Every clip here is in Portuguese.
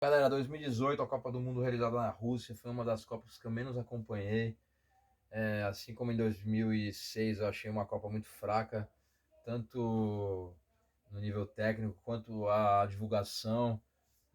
Galera, 2018, a Copa do Mundo realizada na Rússia, foi uma das Copas que eu menos acompanhei. Assim como em 2006, eu achei uma Copa muito fraca, tanto no nível técnico quanto a divulgação.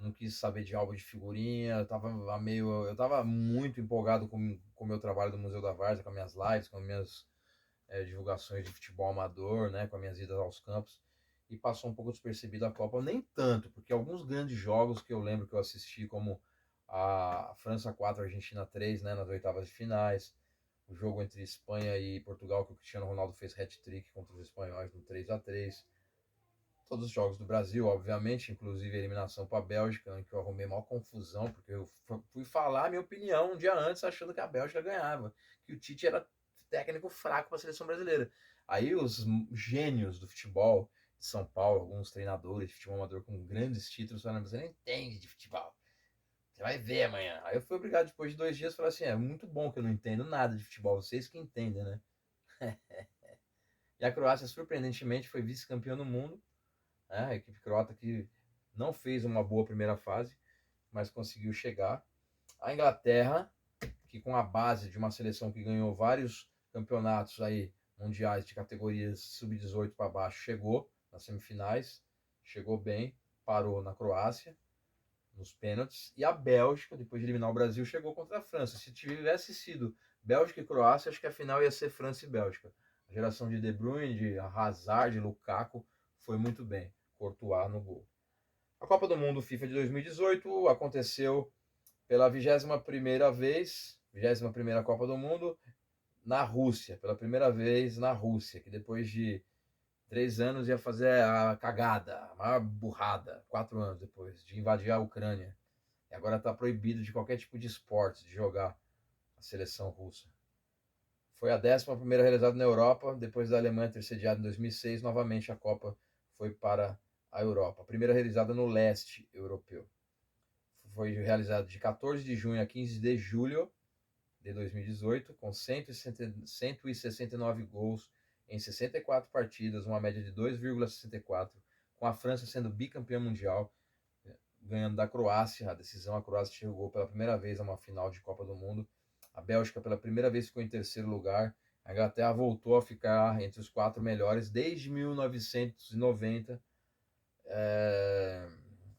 Não quis saber de álbum de figurinha, eu tava muito empolgado com o meu trabalho do Museu da Várzea, com as minhas lives, com as minhas divulgações de futebol amador, né, com as minhas idas aos campos, e passou um pouco despercebido a Copa, nem tanto, porque alguns grandes jogos que eu lembro que eu assisti, como a França 4, Argentina 3, né, nas oitavas de finais, o jogo entre Espanha e Portugal, que o Cristiano Ronaldo fez hat-trick contra os espanhóis no 3-3, todos os jogos do Brasil, obviamente, inclusive a eliminação para a Bélgica, em que eu arrumei maior confusão, porque eu fui falar a minha opinião um dia antes, achando que a Bélgica ganhava, que o Tite era técnico fraco para a seleção brasileira. Aí os gênios do futebol de São Paulo, alguns treinadores de futebol amador com grandes títulos, falaram: você não entende de futebol, você vai ver amanhã. Aí eu fui obrigado, depois de 2 dias, falar assim: é muito bom que eu não entendo nada de futebol, vocês que entendem, né? E a Croácia, surpreendentemente, foi vice-campeã do mundo, né? A equipe croata que não fez uma boa primeira fase, mas conseguiu chegar. A Inglaterra, que com a base de uma seleção que ganhou vários campeonatos aí mundiais de categorias sub-18 para baixo, chegou nas semifinais, chegou bem, parou na Croácia, nos pênaltis, e a Bélgica, depois de eliminar o Brasil, chegou contra a França. Se tivesse sido Bélgica e Croácia, acho que a final ia ser França e Bélgica. A geração de De Bruyne, de Hazard, de Lukaku foi muito bem. Courtois no gol. A Copa do Mundo FIFA de 2018 aconteceu pela 21ª vez, 21ª Copa do Mundo, na Rússia, pela primeira vez na Rússia, que depois de 3 anos ia fazer a cagada, a maior burrada, 4 anos depois, de invadir a Ucrânia. E agora está proibido de qualquer tipo de esporte, de jogar a seleção russa. Foi a 11ª realizada na Europa, depois da Alemanha ter sediado em 2006, novamente a Copa foi para a Europa. A primeira realizada no leste europeu. Foi realizado de 14 de junho a 15 de julho de 2018, com 169 gols em 64 partidas, uma média de 2,64, com a França sendo bicampeã mundial, ganhando da Croácia a decisão. A Croácia chegou pela primeira vez a uma final de Copa do Mundo. A Bélgica pela primeira vez ficou em terceiro lugar. A Inglaterra voltou a ficar entre os 4 melhores desde 1990.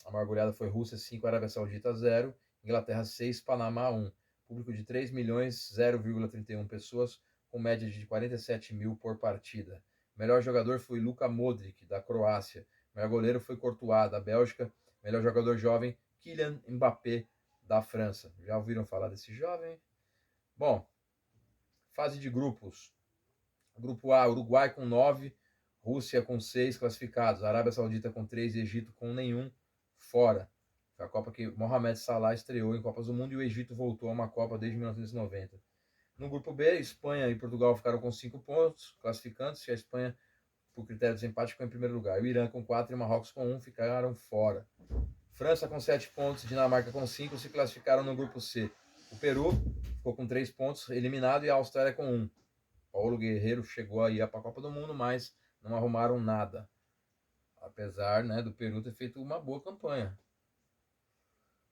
A maior goleada foi Rússia 5, Arábia Saudita 0, Inglaterra 6, Panamá 1. Público de 3 milhões 0,31 pessoas, com média de 47 mil por partida. O melhor jogador foi Luka Modric, da Croácia. O melhor goleiro foi Courtois, da Bélgica. O melhor jogador jovem, Kylian Mbappé, da França. Já ouviram falar desse jovem? Bom, fase de grupos. Grupo A, Uruguai com 9, Rússia com 6 classificados, Arábia Saudita com 3, Egito com nenhum, fora. Foi a Copa que Mohamed Salah estreou em Copas do Mundo e o Egito voltou a uma Copa desde 1990. No grupo B, Espanha e Portugal ficaram com 5 pontos, classificando-se. A Espanha, por critério de desempate, ficou em primeiro lugar. O Irã com 4 e Marrocos com 1 ficaram fora. França com 7 pontos, Dinamarca com 5 se classificaram no grupo C. O Peru ficou com 3 pontos, eliminado, e a Austrália com 1. Paulo Guerreiro chegou aí para a Copa do Mundo, mas não arrumaram nada. Apesar, né, do Peru ter feito uma boa campanha.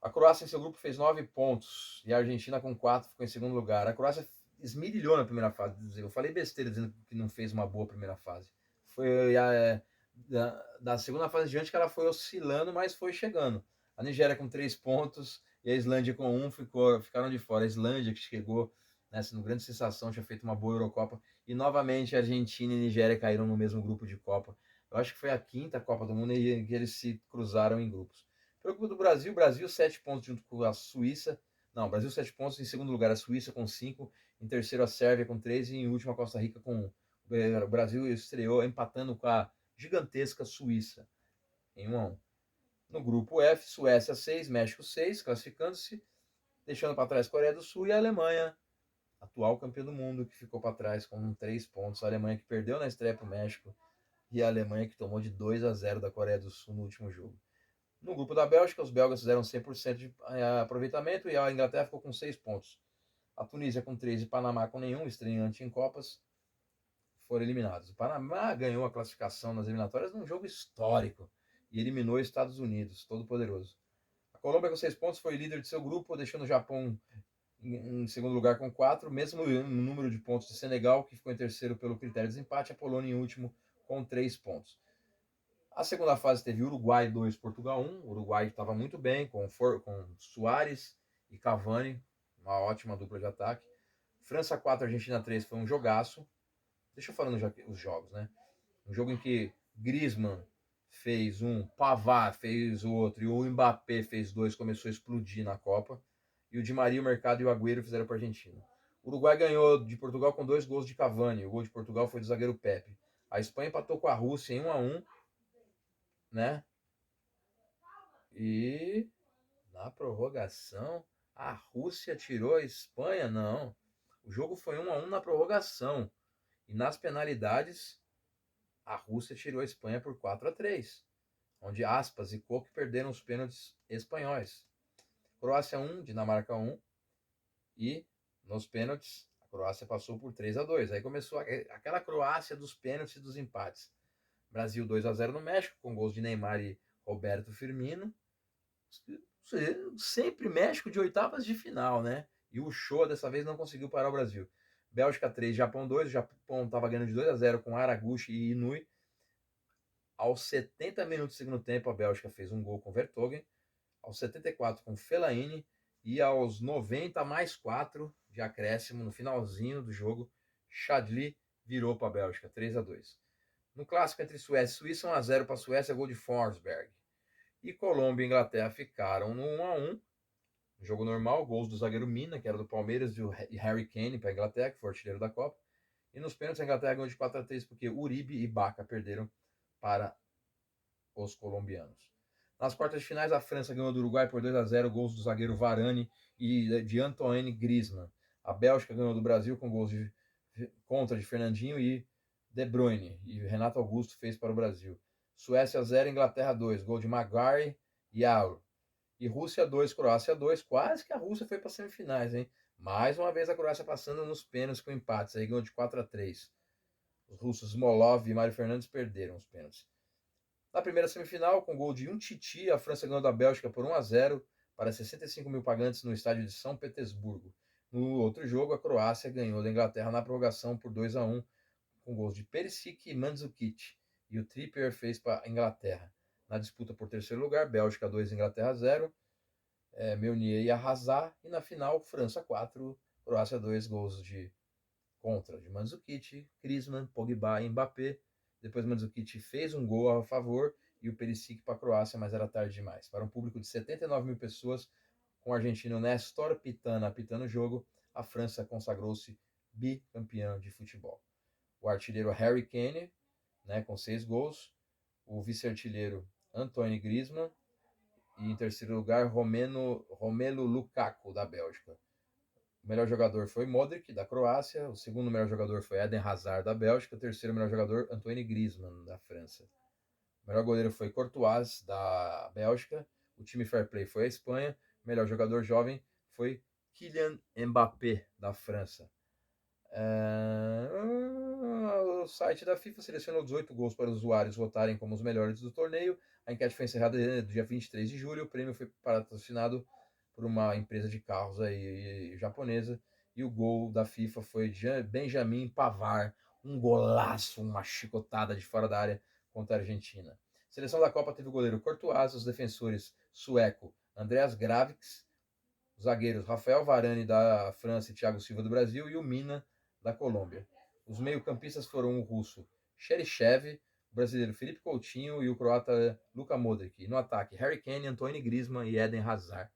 A Croácia em seu grupo fez 9 pontos e a Argentina com 4 ficou em segundo lugar. A Croácia esmirilhou na primeira fase. Eu falei besteira dizendo que não fez uma boa primeira fase. Foi da segunda fase diante que ela foi oscilando, mas foi chegando. A Nigéria com 3 pontos e a Islândia com 1 ficaram de fora. A Islândia, que chegou nessa grande sensação, tinha feito uma boa Eurocopa. E novamente a Argentina e a Nigéria caíram no mesmo grupo de Copa. Eu acho que foi a quinta Copa do Mundo em que eles se cruzaram em grupos. Pelo grupo do Brasil, 7 pontos junto com a Suíça. Não, Brasil 7 pontos, em segundo lugar a Suíça com 5, em terceiro a Sérvia com 3 e em último a Costa Rica com 1. O Brasil estreou empatando com a gigantesca Suíça em 1-1. No grupo F, Suécia 6, México 6, classificando-se, deixando para trás a Coreia do Sul e a Alemanha, atual campeã do mundo, que ficou para trás com 3 pontos. A Alemanha que perdeu na estreia para o México e a Alemanha que tomou de 2-0 da Coreia do Sul no último jogo. No grupo da Bélgica, os belgas fizeram 100% de aproveitamento e a Inglaterra ficou com 6 pontos. A Tunísia com 3 e Panamá com nenhum, estreante em Copas, foram eliminados. O Panamá ganhou a classificação nas eliminatórias num jogo histórico e eliminou os Estados Unidos, todo poderoso. Colômbia com 6 pontos foi líder de seu grupo, deixando o Japão em segundo lugar com 4, mesmo número de pontos de Senegal, que ficou em terceiro pelo critério de desempate, a Polônia em último com 3 pontos. A segunda fase teve Uruguai 2, Portugal 1. O Uruguai estava muito bem, com Suárez e Cavani, uma ótima dupla de ataque. França 4, Argentina 3 foi um jogaço. Deixa eu falando os jogos, né? Um jogo em que Griezmann fez um, Pavard fez o outro, e o Mbappé fez 2, começou a explodir na Copa. E o Di Maria, o Mercado e o Agüero fizeram para a Argentina. O Uruguai ganhou de Portugal com 2 gols de Cavani. O gol de Portugal foi do zagueiro Pepe. A Espanha empatou com a Rússia em 1-1, né? E na prorrogação, a Rússia tirou a Espanha? Não. O jogo foi 1-1 na prorrogação. E nas penalidades, a Rússia tirou a Espanha por 4-3, onde Aspas e Koch perderam os pênaltis espanhóis. Croácia 1, Dinamarca 1. E nos pênaltis, a Croácia passou por 3-2. Aí começou aquela Croácia dos pênaltis e dos empates. Brasil 2-0 no México, com gols de Neymar e Roberto Firmino. Sempre México de oitavas de final, né? E o Show dessa vez não conseguiu parar o Brasil. Bélgica 3, Japão 2. O Japão estava ganhando de 2-0 com Araguchi e Inui. Aos 70 minutos do segundo tempo, a Bélgica fez um gol com Vertonghen. Aos 74 com Fellaini. E aos 90 mais 4 de acréscimo, no finalzinho do jogo, Chadli virou para a Bélgica, 3-2. No clássico entre Suécia e Suíça, 1-0 para a Suécia, gol de Forsberg. E Colômbia e Inglaterra ficaram no 1-1. Jogo normal, gols do zagueiro Mina, que era do Palmeiras, e Harry Kane para a Inglaterra, que foi artilheiro da Copa. E nos pênaltis a Inglaterra ganhou de 4-3, porque Uribe e Baca perderam para os colombianos. Nas quartas de finais, a França ganhou do Uruguai por 2-0, gols do zagueiro Varane e de Antoine Griezmann. A Bélgica ganhou do Brasil com gols contra de Fernandinho e De Bruyne, e Renato Augusto fez para o Brasil. Suécia 0, Inglaterra 2, gol de Maguire e Auro. E Rússia 2, Croácia 2, quase que a Rússia foi para as semifinais, hein? Mais uma vez a Croácia passando nos pênaltis com empates, aí ganhou de 4-3. Os russos Smolov e Mário Fernandes perderam os pênaltis. Na primeira semifinal, com gol de Umtiti, a França ganhou da Bélgica por 1-0 para 65 mil pagantes no estádio de São Petersburgo. No outro jogo, a Croácia ganhou da Inglaterra na prorrogação por 2-1, com gols de Perisic e Mandzukic. E o Trippier fez para a Inglaterra. Na disputa por terceiro lugar, Bélgica 2, Inglaterra 0, Meunier e Hazard. E na final, França 4, Croácia 2, gols de Mandzukic, Griezmann, Pogba e Mbappé. Depois Mandzukic fez um gol a favor e o Perisic para a Croácia, mas era tarde demais. Para um público de 79 mil pessoas, com o argentino Néstor Pitana apitando o jogo, a França consagrou-se bicampeã de futebol. O artilheiro Harry Kane, né, com 6 gols. O vice-artilheiro Antoine Griezmann. E em terceiro lugar, Romelu Lukaku, da Bélgica. O melhor jogador foi Modric, da Croácia. O segundo melhor jogador foi Eden Hazard, da Bélgica. O terceiro melhor jogador, Antoine Griezmann, da França. O melhor goleiro foi Courtois, da Bélgica. O time fair play foi a Espanha. O melhor jogador jovem foi Kylian Mbappé, da França. O site da FIFA selecionou 18 gols para os usuários votarem como os melhores do torneio. A enquete foi encerrada no dia 23 de julho. O prêmio foi patrocinado por uma empresa de carros aí japonesa. E o gol da FIFA foi de Benjamin Pavard. Um golaço, uma chicotada de fora da área contra a Argentina. A seleção da Copa teve o goleiro Courtois, os defensores sueco Andreas Gravix, os zagueiros Rafael Varane, da França, e Thiago Silva, do Brasil, e o Mina, da Colômbia. Os meio-campistas foram o russo Cheryshev, o brasileiro Felipe Coutinho e o croata Luka Modric. E no ataque, Harry Kane, Antoine Griezmann e Eden Hazard.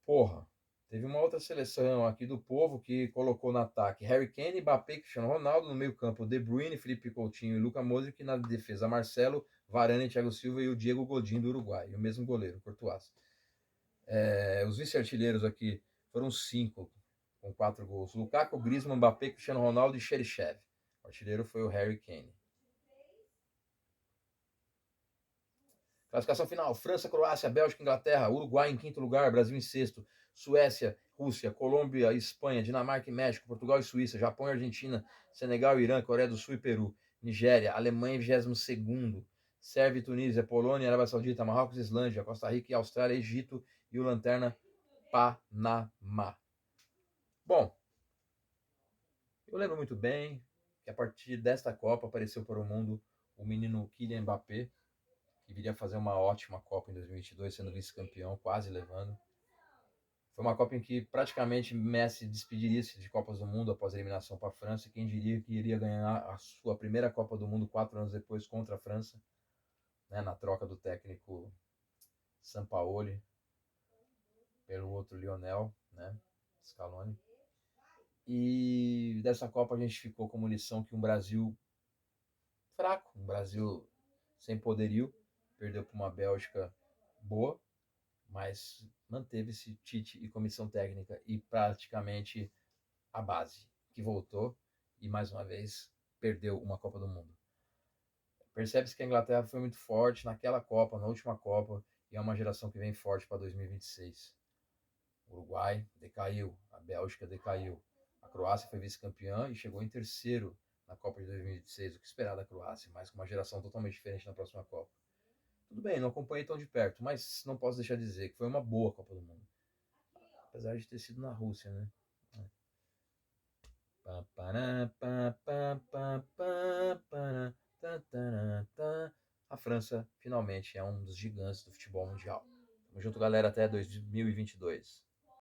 Porra, teve uma outra seleção aqui do povo que colocou no ataque Harry Kane, Mbappé, Cristiano Ronaldo, no meio-campo De Bruyne, Felipe Coutinho e Luka Modric, na defesa Marcelo, Varane, Thiago Silva e o Diego Godin, do Uruguai, e o mesmo goleiro, Courtois. Os vice-artilheiros aqui foram 5, com 4 gols. Lukaku, Griezmann, Mbappé, Cristiano Ronaldo e Cheryshev. O artilheiro foi o Harry Kane. Classificação final: França, Croácia, Bélgica, Inglaterra, Uruguai em quinto lugar, Brasil em sexto, Suécia, Rússia, Colômbia, Espanha, Dinamarca e México, Portugal e Suíça, Japão e Argentina, Senegal e Irã, Coreia do Sul e Peru, Nigéria, Alemanha em 22º, Sérvia e Tunísia, Polônia, Arábia Saudita, Marrocos, Islândia, Costa Rica, Austrália, Egito e o Lanterna Panamá. Bom, eu lembro muito bem que a partir desta Copa apareceu para o mundo o menino Kylian Mbappé, que viria fazer uma ótima Copa em 2022, sendo vice-campeão, quase levando. Foi uma Copa em que praticamente Messi despediria-se de Copas do Mundo após a eliminação para a França, e quem diria que iria ganhar a sua primeira Copa do Mundo 4 anos depois contra a França, né, na troca do técnico Sampaoli pelo outro Lionel, né, Scaloni. E dessa Copa a gente ficou como lição que um Brasil fraco, um Brasil sem poderio, perdeu para uma Bélgica boa, mas manteve-se Tite e comissão técnica e praticamente a base, que voltou e mais uma vez perdeu uma Copa do Mundo. Percebe-se que a Inglaterra foi muito forte naquela Copa, na última Copa, e é uma geração que vem forte para 2026. O Uruguai decaiu, a Bélgica decaiu, a Croácia foi vice-campeã e chegou em terceiro na Copa de 2026, o que esperar da Croácia, mas com uma geração totalmente diferente na próxima Copa. Tudo bem, não acompanhei tão de perto, mas não posso deixar de dizer que foi uma boa Copa do Mundo. Apesar de ter sido na Rússia, né? A França finalmente é um dos gigantes do futebol mundial. Tamo junto, galera, até 2022.